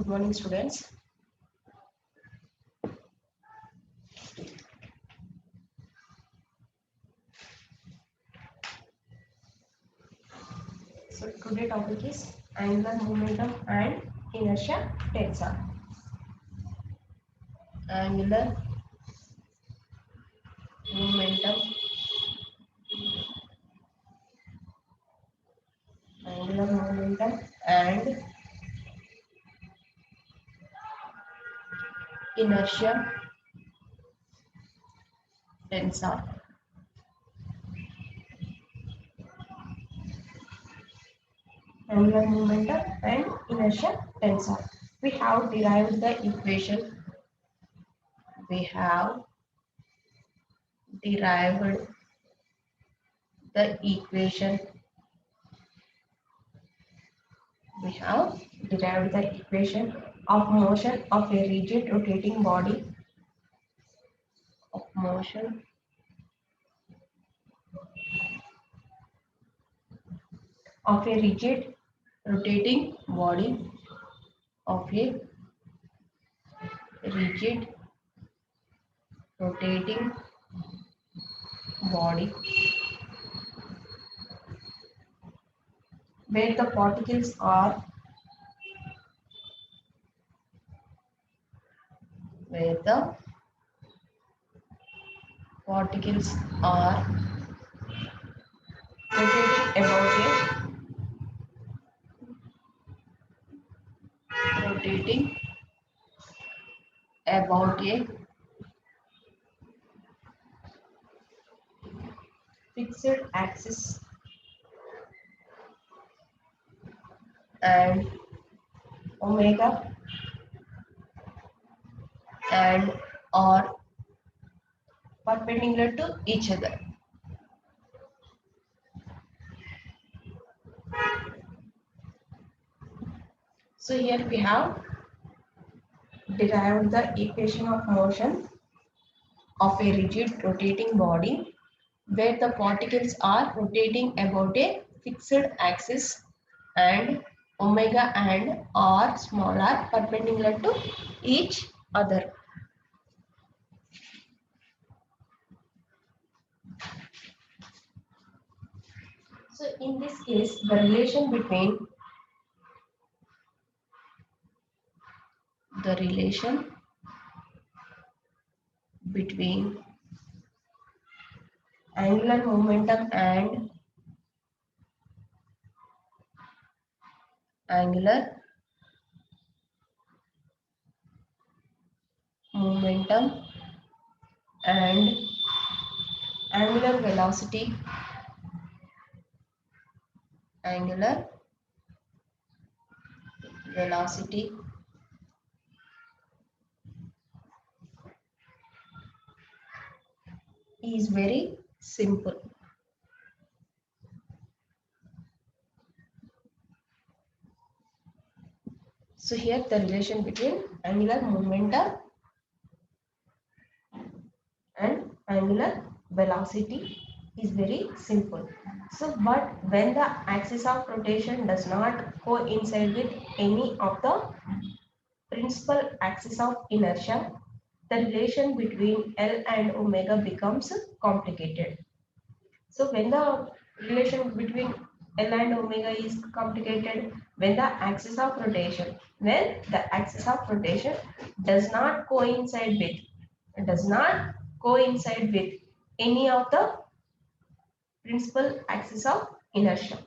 Good morning, students. So today topic is angular momentum and inertia tensor. Angular momentum, and inertia tensor. Angular momentum and inertia tensor. We have derived the equation. We have derived the equation. We have derived the equation of motion of a rigid rotating body of motion of a rigid rotating body of a rigid rotating body where the particles are where the particles are rotating about a fixed axis and omega and are perpendicular to each other. So here we have derived the equation of motion of a rigid rotating body where the particles are rotating about a fixed axis and omega and r small r perpendicular to each other. So in this case, the relation between angular momentum and angular momentum and angular velocity is very simple. So here the relation between angular momentum and angular velocity is very simple. So but when the axis of rotation does not coincide with any of the principal axis of inertia, the relation between L and omega becomes complicated. So when the relation between L and omega is complicated, when the axis of rotation, does not coincide with any of the principal axis of inertia.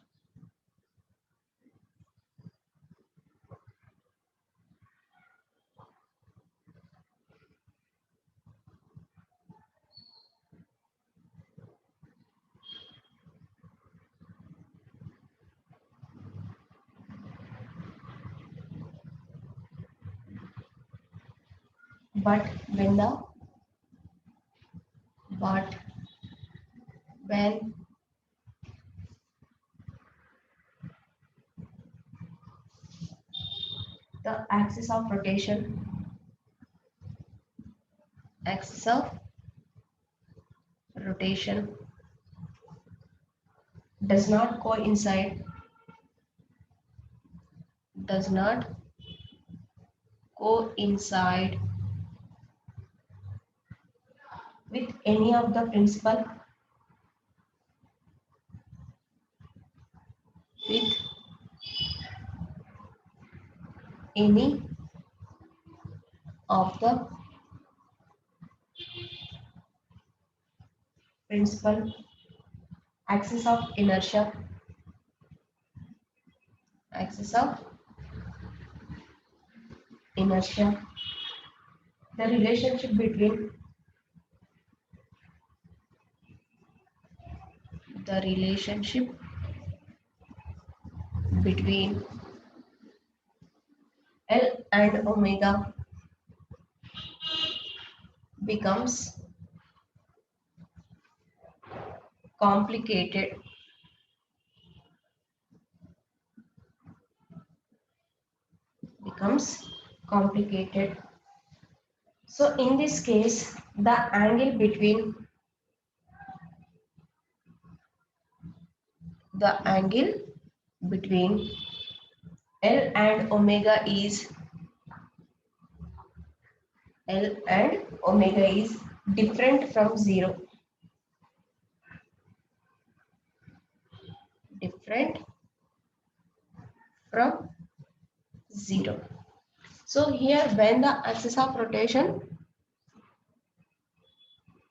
But when the axis of rotation does not coincide coincide with any of the principal with any of the principal axis of inertia, axis of inertia, the relationship between the relationship between L and omega becomes complicated, becomes complicated. So in this case, the angle between L and omega is different from zero. Different from zero. So here when the axis of rotation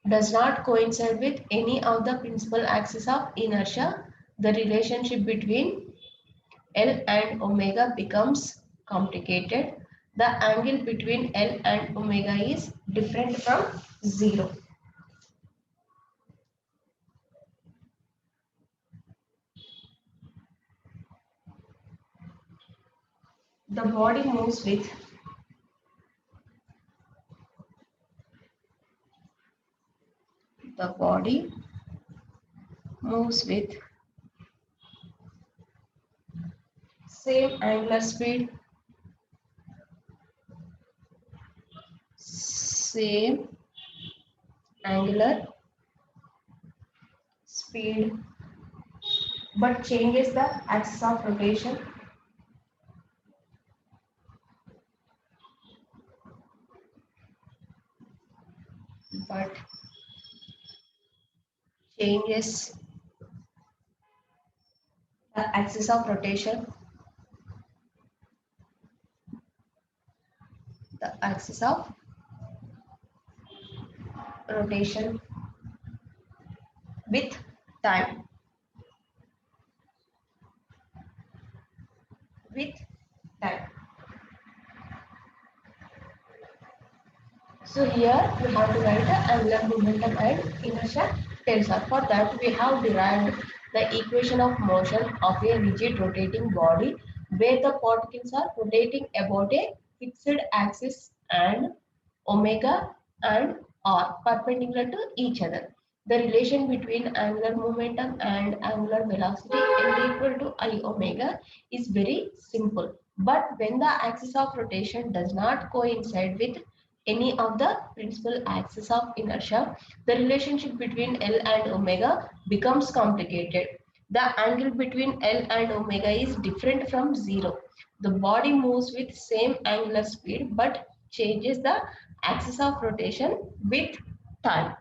does not coincide with any of the principal axis of inertia, the relationship between L and omega becomes complicated. The angle between L and omega is different from zero. The body moves with same angular speed, same angular speed, but changes the axis of rotation, but changes the axis of rotation, the axis of rotation with time, with time. So here we have to write the angular momentum and inertia tensor. For that we have derived the equation of motion of a rigid rotating body where the particles are rotating about a fixed axis and omega and r perpendicular to each other. The relation between angular momentum and angular velocity L equal to I omega is very simple. But when the axis of rotation does not coincide with any of the principal axis of inertia, the relationship between L and omega becomes complicated. The angle between L and omega is different from zero. The body moves with same angular speed but changes the axis of rotation with time.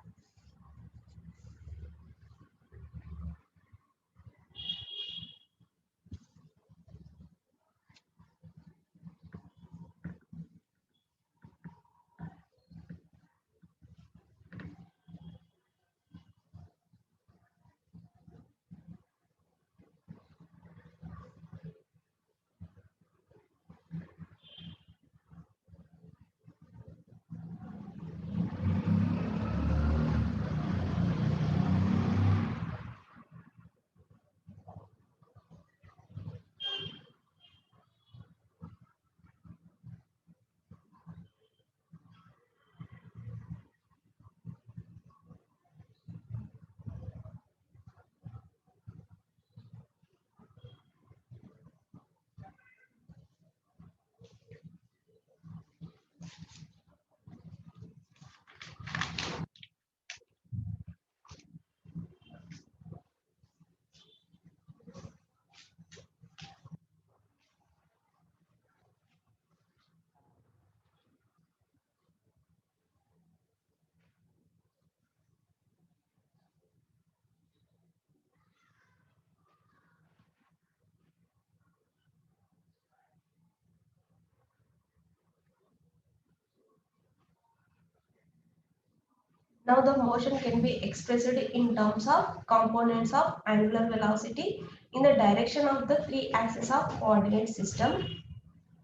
Now the motion can be expressed in terms of components of angular velocity in the direction of the three axes of coordinate system,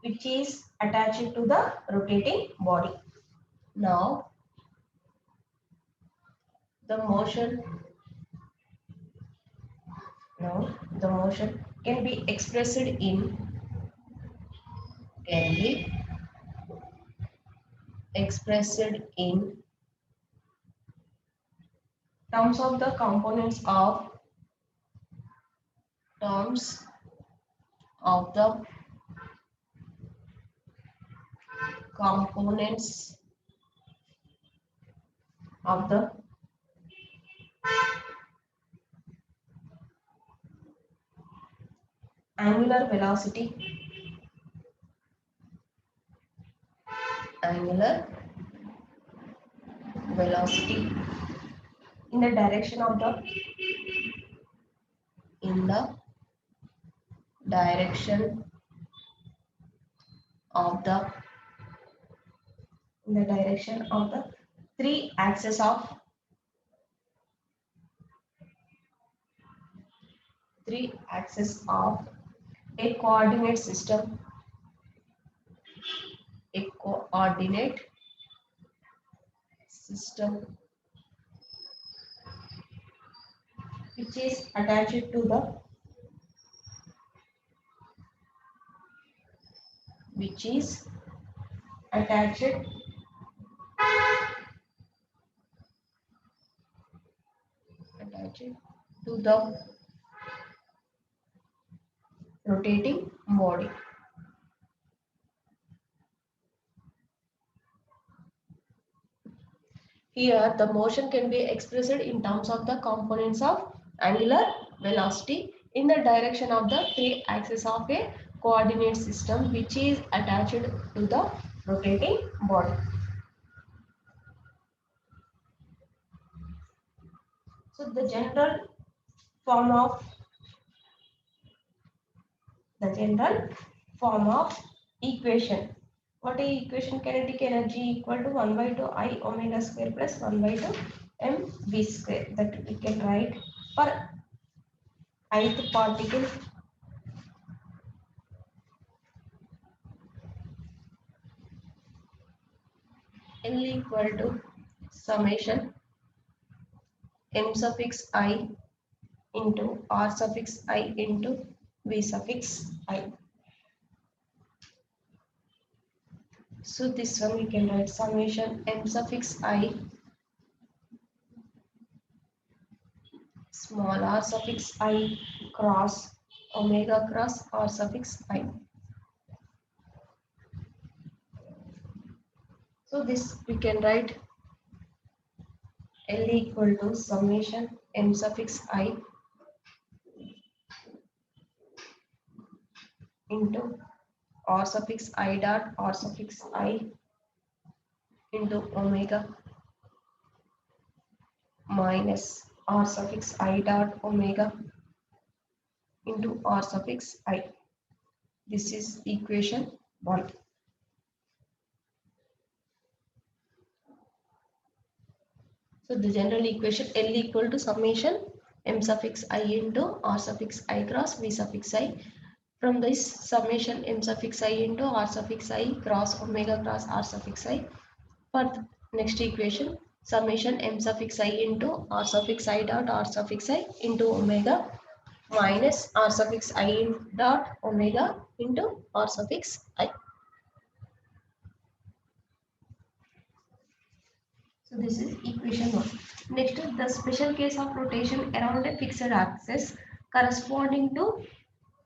which is attached to the rotating body. Now the motion the motion can be expressed in terms of the terms of the components of the angular velocity in the direction of the in the direction of the in the direction of the three axes of a coordinate system, which is attached to the which is attached to the rotating body. Here, the motion can be expressed in terms of the components of angular velocity in the direction of the three axes of a coordinate system, which is attached to the rotating body. So the general form of equation. What is equation? Kinetic energy equal to 1 by 2 I omega square plus 1 by 2 m v square. That we can write for ith particle L equal to summation m suffix I into r suffix I into v suffix I. So this one we can write summation m suffix I small r suffix I cross omega cross r suffix I. So this we can write L equal to summation m suffix I into r suffix I dot r suffix I into omega minus r suffix I dot omega into r suffix I. This is equation 1. So the general equation L equal to summation m suffix I into r suffix I cross v suffix I. From this summation m suffix I into r suffix I cross omega cross r suffix I. For the next equation summation m suffix I into r suffix I dot r suffix I into omega minus r suffix I dot omega into r suffix I. So this is equation 1. Next, the special case of rotation around a fixed axis corresponding to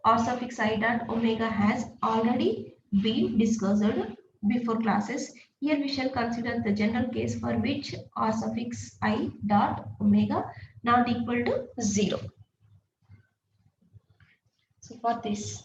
r suffix I dot omega has already been discussed before classes. Here we shall consider the general case for which r suffix I dot omega not equal to 0. So for this,